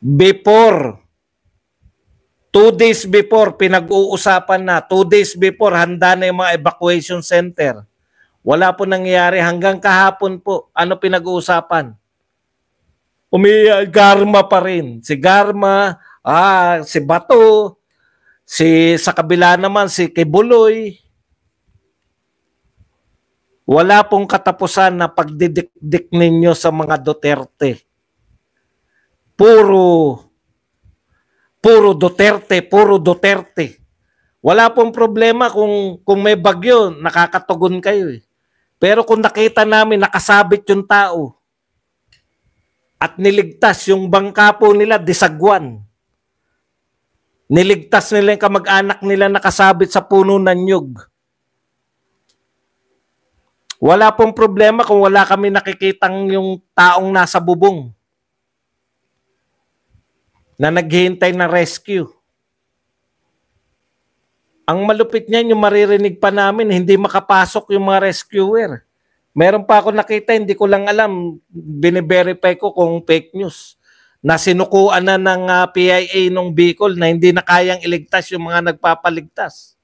Before, 2 days before, pinag-uusapan na. 2 days before, handa na yung mga evacuation center. Wala po nangyayari. Hanggang kahapon po, ano pinag-uusapan? Garma pa rin. Si Garma, si Bato, sa kabila naman, si Kibuloy. Wala pong katapusan na pagdidikdik ninyo sa mga Duterte. Puro Duterte, puro Duterte. Wala pong problema kung may bagyo, nakakatugon kayo eh. Pero kung nakita namin nakasabit yung tao at niligtas yung bangka po nila, Disagwan. Niligtas nila yung kamag-anak nila nakasabit sa puno ng nyug. Wala pong problema kung wala kami nakikitang yung taong nasa bubong na naghihintay na rescue. Ang malupit niyan, yung maririnig pa namin, hindi makapasok yung mga rescuer. Meron pa ako nakita, hindi ko lang alam, bine-verify ko kung fake news, na sinukuan na ng PIA nung Bicol na hindi na kayang iligtas yung mga nagpapaligtas.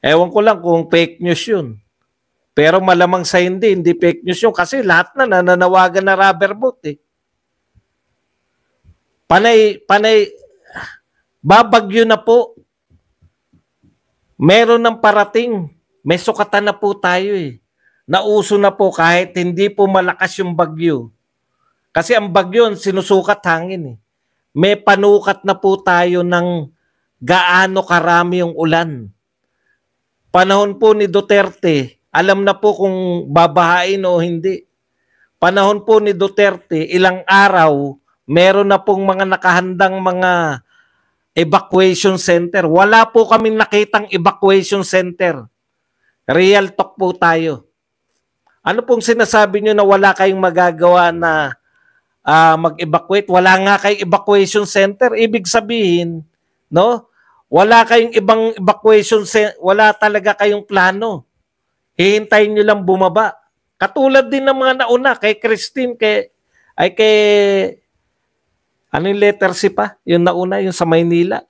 Ewan ko lang kung fake news yun. Pero malamang sa hindi fake news yun kasi lahat na nananawagan na rubber boat eh. Panay, babagyo na po. Meron ng parating. May sukatan na po tayo eh. Nauso na po kahit hindi po malakas yung bagyo. Kasi ang bagyo, sinusukat hangin eh. May panukat na po tayo ng gaano karami yung ulan. Panahon po ni Duterte, alam na po kung babahain o hindi. Panahon po ni Duterte, ilang araw, meron na pong mga nakahandang mga evacuation center. Wala po kaming nakitang evacuation center. Real talk po tayo. Ano pong sinasabi nyo na wala kayong magagawa na mag-evacuate? Wala nga kayong evacuation center. Ibig sabihin, no? Wala kayong ibang evacuation center. Wala talaga kayong plano. Hihintayin nyo lang bumaba. Katulad din ng mga nauna, kay Christine, kay ano yung letter C pa? Yung nauna, yung sa Maynila.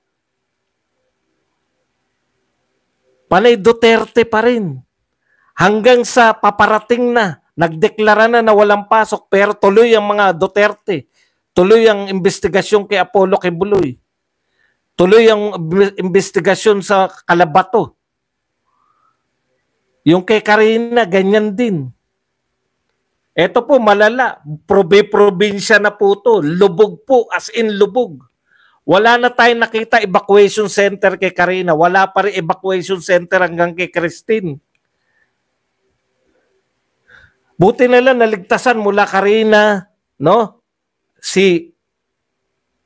Panay Duterte pa rin. Hanggang sa paparating na, nagdeklara na walang pasok, pero tuloy ang mga Duterte. Tuloy ang investigasyon kay Apollo Kibuloy. Tuloy ang investigasyon sa Calabato. Yung kay Karina, ganyan din. Ito po, malala. Probinsya na po to. Lubog po, as in lubog. Wala na tayong nakita evacuation center kay Karina. Wala pa rin evacuation center hanggang kay Christine. Buti na lang naligtasan mula Karina, no? Si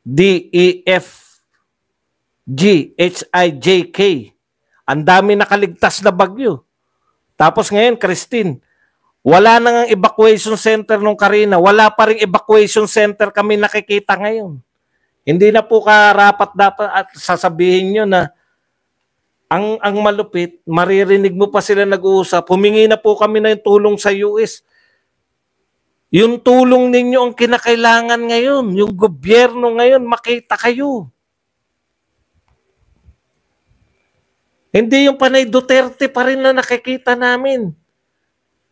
DEFGHIJK. Ang dami nakaligtas na bagyo. Tapos ngayon, Christine, wala nang evacuation center nung Karina. Wala pa ring evacuation center kami nakikita ngayon. Hindi na po karapat dapat at sasabihin nyo na ang malupit, maririnig mo pa sila nag-uusap. Humingi na po kami ng tulong sa US. Yung tulong ninyo ang kinakailangan ngayon. Yung gobyerno ngayon, makita kayo. Hindi yung panay Duterte pa rin na nakikita namin.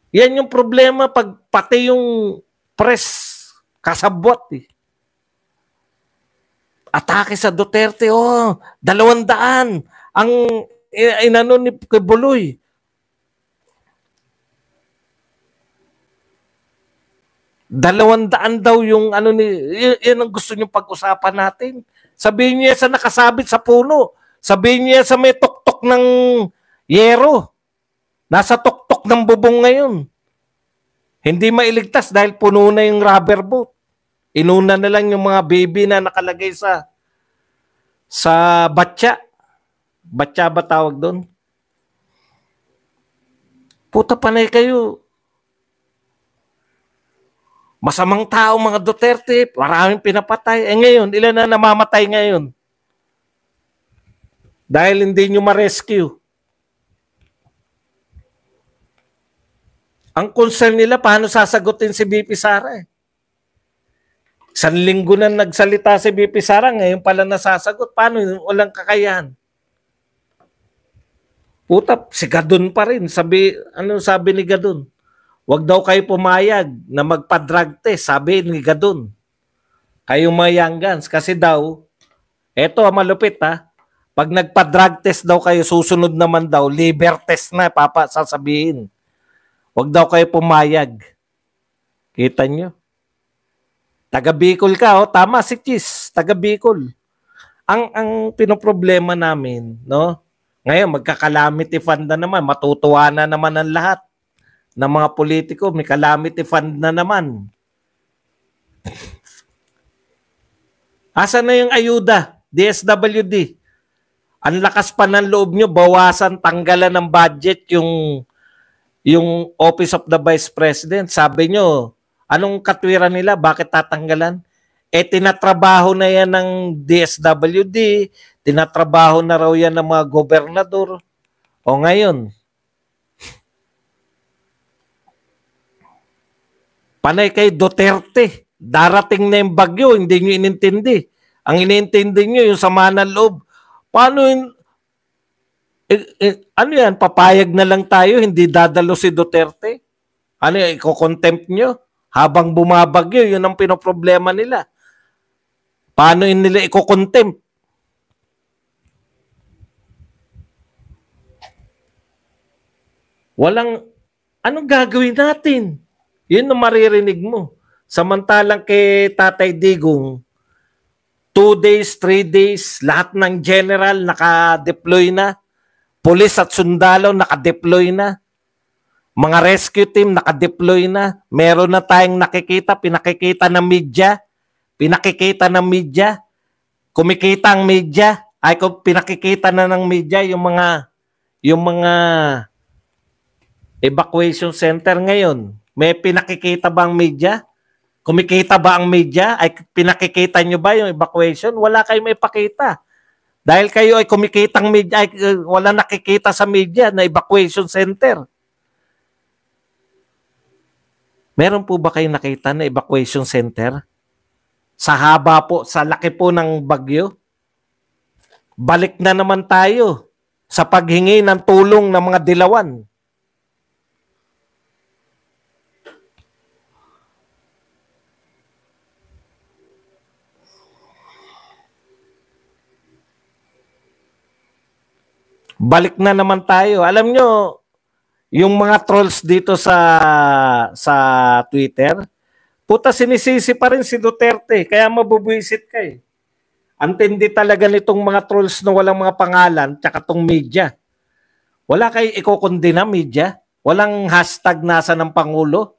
Yan yung problema pag pati yung press kasabwat eh. Atake sa Duterte, 200 ang inano ni Kibuloy. $200 daw yung ano ni, yan ang gusto nyo pag-usapan natin. Sabihin niya sa nakasabit sa puno. Sabihin niya sa may tuktok ng yero. Nasa tuktok ng bubong ngayon. Hindi mailigtas dahil puno na yung rubber boat. Inuna na lang yung mga baby na nakalagay sa batya. Batya ba tawag doon? Puta panay kayo. Masamang tao mga Duterte, maraming pinapatay. Ngayon, ilan na namamatay ngayon? Dahil hindi nyo ma-rescue. Ang concern nila, paano sasagutin si BP Sara eh? Isang linggo na nagsalita si BP Sara, ngayon pala nasasagot. Paano yun? Walang kakayahan. Puta, si Gadon pa rin. Ano sabi ni Gadon? Huwag daw kayo pumayag na magpa-drug test, sabi ni Gadon. Kayong mga young guns. Kasi daw, eto malupit ha, pag nagpa-drug test daw kayo, susunod naman daw, liver test na, sasabihin. Huwag daw kayo pumayag. Kita nyo? Taga Bicol ka, oh. Tama si Chis, taga Bicol. Ang pinoproblema namin, no? Ngayon, magka-calamity fund na naman, matutuwa na naman ang lahat ng mga politiko, may calamity fund na naman. Asa na yung ayuda? DSWD. Ang lakas pa ng loob nyo, bawasan, tanggalan ng budget yung Office of the Vice President. Sabi nyo, anong katwiran nila? Bakit tatanggalan? Tinatrabaho na yan ng DSWD, tinatrabaho na raw yan ng mga gobernador. O ngayon, panay kay Duterte. Darating na yung bagyo, hindi nyo inintindi. Ang inintindi nyo, yung sama ng loob. Paano yun? Ano yan? Papayag na lang tayo, hindi dadalo si Duterte? Ano yan? Iko-contempt nyo? Habang bumabagyo, yun ang pinoproblema nila. Paano yun nila iko-contempt? Anong gagawin natin? Yun ang maririnig mo. Samantalang kay Tatay Digong, 2 days, 3 days, lahat ng general naka-deploy na. Pulis at sundalo naka-deploy na. Mga rescue team naka-deploy na. Meron na tayong nakikita, pinakikita ng media. Pinakikita ng media. Kumikita ang media. Ay, pinakikita na ng media yung mga evacuation center ngayon. May pinakikita ba ang media? Kumikita ba ang media? Ay pinakikita nyo ba yung evacuation? Wala kayong may pakita. Dahil kayo ay kumikitang media, ay wala nakikita sa media na evacuation center. Meron po ba kayong nakita na evacuation center? Sa haba po, sa laki po ng bagyo? Balik na naman tayo sa paghingi ng tulong ng mga dilawan. Balik na naman tayo. Alam nyo, yung mga trolls dito sa Twitter, puta sinisisi pa rin si Duterte, kaya mabubuisit ka eh. Antindi talaga nitong mga trolls na walang mga pangalan, tsaka tong media. Wala kayo ikukundi na media? Walang hashtag nasa ng Pangulo?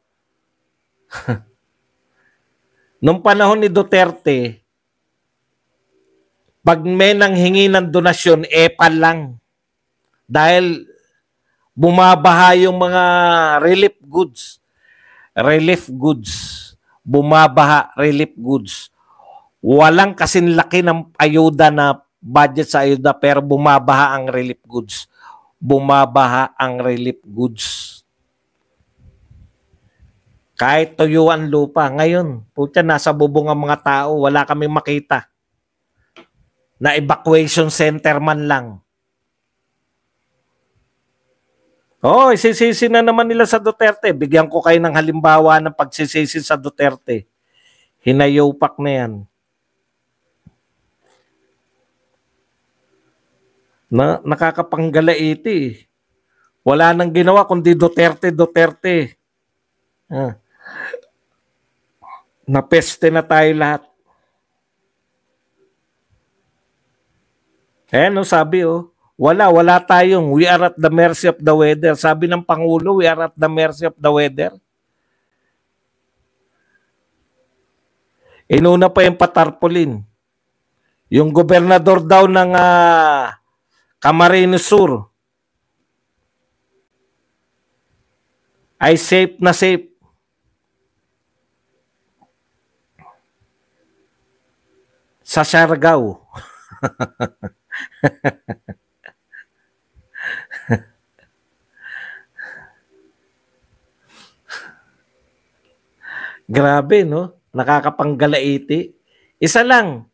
Nung panahon ni Duterte, pag may nanghingi ng donasyon, epal lang. Dahil bumabaha yung mga relief goods. Bumabaha relief goods. Walang kasing laki ng ayuda na budget sa ayuda pero bumabaha ang relief goods. Bumabaha ang relief goods. Kahit tuyuan lupa. Ngayon, putya, nasa bubong ang mga tao. Wala kaming makita. Na evacuation center man lang. Oh, isisisi na naman nila sa Duterte. Bigyan ko kayo ng halimbawa ng pagsisisi sa Duterte. Hinayopak na yan. Nakakapanggalaiti. Wala nang ginawa kundi Duterte. Napeste na tayo lahat. No, sabi wala tayong, we are at the mercy of the weather. Sabi ng Pangulo, we are at the mercy of the weather. Inuna pa yung patarpulin. Yung gobernador daw ng Camarines Sur ay safe na safe. Sa Siargao. Grabe, no? nakakapanggalaiti. Isa lang,